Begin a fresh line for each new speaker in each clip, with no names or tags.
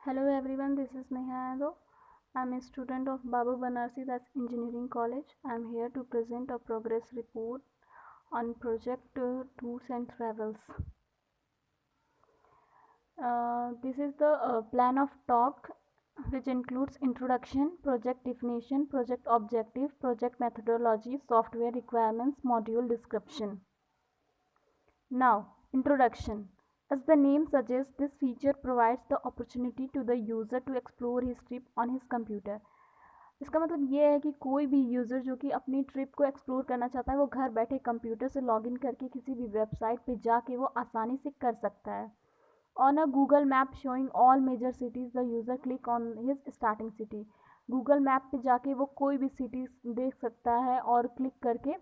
Hello everyone, this is Neha Yadav. I am a student of Babu Banarsi Das Engineering College. I am here to present a progress report on project Tours and Travels. This is the plan of talk, which includes introduction, project definition, project objective, project methodology, software requirements, module description. Now, introduction. As the name suggests, this feature provides the opportunity to the user to explore his trip on his computer. इसका मतलब ये है कि कोई भी user जो कि अपनी ट्रिप को एक्सप्लोर करना चाहता है वो घर बैठे कंप्यूटर से लॉगिन करके किसी भी वेबसाइट पे जाके वो आसानी से कर सकता है. On a Google map showing all major cities the user click on his starting city. Google map पे जाके वो कोई भी सिटी देख सकता है और क्लिक करके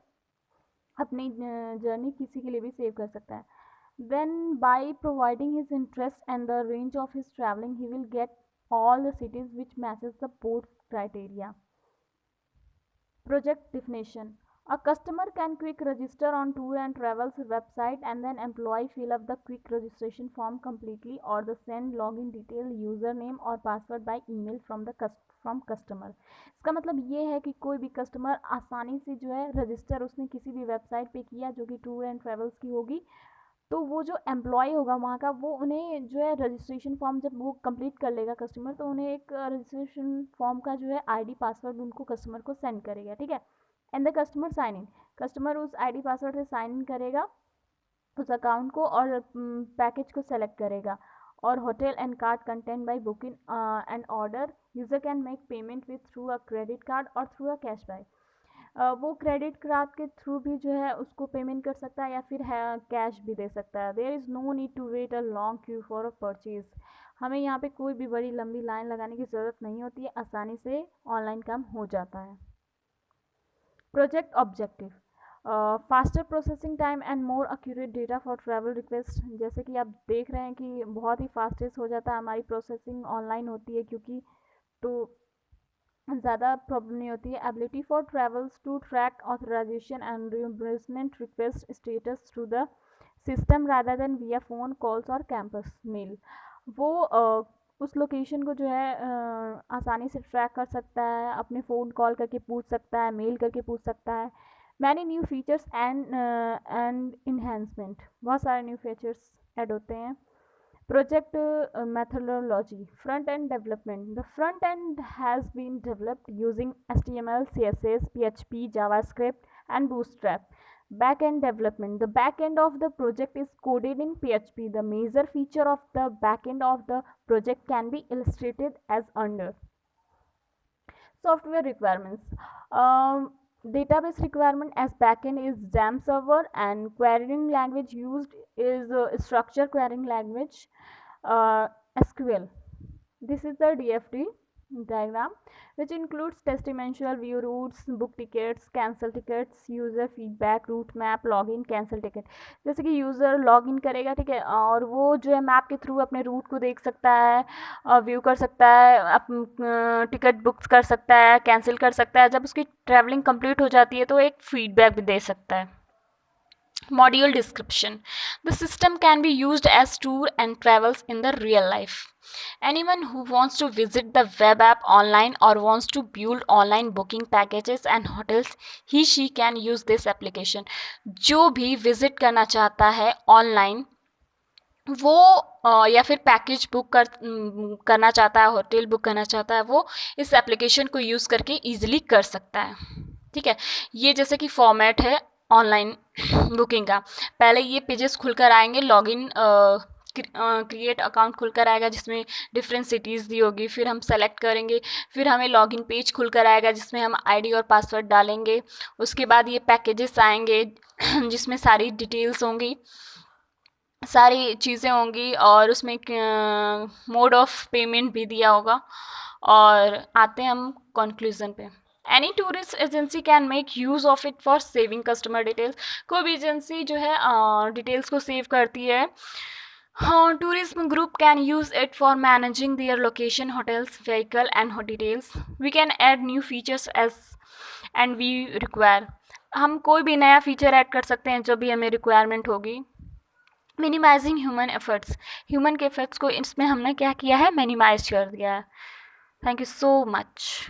अपनी जर्नी किसी के लिए भी सेव कर सकता है. Then by providing his interest and the range of his traveling, he will get all the cities which matches the board's criteria. Project definition. A customer can quick register on Tour and Travels website and then employee fill up the quick registration form completely or the send login detail, username और password by email from customer. इसका मतलब ये है कि कोई भी customer आसानी से जो है रजिस्टर उसने किसी भी वेबसाइट पे किया जो कि टूर एंड ट्रेवल्स की होगी, तो वो जो एम्प्लॉय होगा वहाँ का वो उन्हें जो है रजिस्ट्रेशन फॉर्म जब वो कंप्लीट कर लेगा कस्टमर, तो उन्हें एक रजिस्ट्रेशन फॉर्म का जो है आईडी पासवर्ड उनको कस्टमर को सेंड करेगा. ठीक है. And the customer sign in. Customer उस आईडी पासवर्ड से साइन इन करेगा उस अकाउंट को और पैकेज को सेलेक्ट करेगा. और hotel and card content bye booking and order. User can make payment with through a credit card और थ्रू अ कैश बाय. वो क्रेडिट कार्ड के थ्रू भी जो है उसको पेमेंट कर सकता है या फिर कैश भी दे सकता है. There is no need to wait a long queue for a purchase. हमें यहाँ पे कोई भी बड़ी लंबी लाइन लगाने की ज़रूरत नहीं होती है, आसानी से ऑनलाइन काम हो जाता है. Project objective. Faster processing time and more accurate data for travel request. जैसे कि आप देख रहे हैं कि बहुत ही फास्टेस्ट हो जाता है, हमारी प्रोसेसिंग ऑनलाइन होती है क्योंकि, तो ज़्यादा प्रॉब्लम नहीं होती है. Ability for travels to track authorisation and reimbursement request status through the system rather than via phone calls और कैंपस मेल. वो उस लोकेशन को जो है आसानी से ट्रैक कर सकता है, अपने फ़ोन कॉल करके पूछ सकता है, मेल करके पूछ सकता है. Many new features and enhancement. बहुत सारे न्यू फीचर्स ऐड होते हैं. Project methodology. Front end development. The front end has been developed using HTML, CSS, PHP, JavaScript, and Bootstrap. Back end development. The back end of the project is coded in PHP. The major feature of the back end of the project can be illustrated as under. Software requirements. Database requirement as backend is XAMPP server, and querying language used is structure querying language, SQL. This is the DFD diagram, which includes testimonial, view routes, book tickets, cancel tickets, user feedback, route map, login, cancel ticket. जैसे कि user login करेगा, ठीक है, और वो जो है map के थ्रू अपने रूट को देख सकता है, व्यू कर सकता है, टिकट बुक कर सकता है, कैंसिल कर सकता है. जब उसकी ट्रैवलिंग कंप्लीट हो जाती है तो एक फीडबैक भी दे सकता है. Module description. The system can be used as tour and travels in the real life. Anyone who wants to visit the web app online or wants to build online booking packages and hotels, she can use this application. जो भी visit करना चाहता है online वो या फिर package book करना चाहता है, होटल बुक करना चाहता है, वो इस एप्लीकेशन को यूज़ करके ईजिली कर सकता है. ठीक है. ये जैसे कि फॉर्मेट है ऑनलाइन बुकिंग का. पहले ये पेजेस खुलकर आएंगे, लॉगिन क्रिएट अकाउंट खुलकर आएगा जिसमें डिफरेंट सिटीज़ दी होगी. फिर हम सेलेक्ट करेंगे, फिर हमें लॉगिन पेज खुलकर आएगा जिसमें हम आईडी और पासवर्ड डालेंगे. उसके बाद ये पैकेजेस आएंगे जिसमें सारी डिटेल्स होंगी, सारी चीज़ें होंगी, और उसमें मोड ऑफ पेमेंट भी दिया होगा. और आते हैं हम कंक्लूजन पे. Any tourist agency can make use of it for saving customer details. कोई भी एजेंसी जो है डिटेल्स को सेव करती है. Tourism group can use it for managing their location, hotels, vehicle and details. We can add new features as and we require. हम कोई भी नया फीचर ऐड कर सकते हैं जो भी हमें रिक्वायरमेंट होगी. मिनिमाइजिंग ह्यूमन एफर्ट्स, ह्यूमन के एफर्ट्स को इसमें हमने क्या किया है, मिनिमाइज कर दिया है। Thank you so much.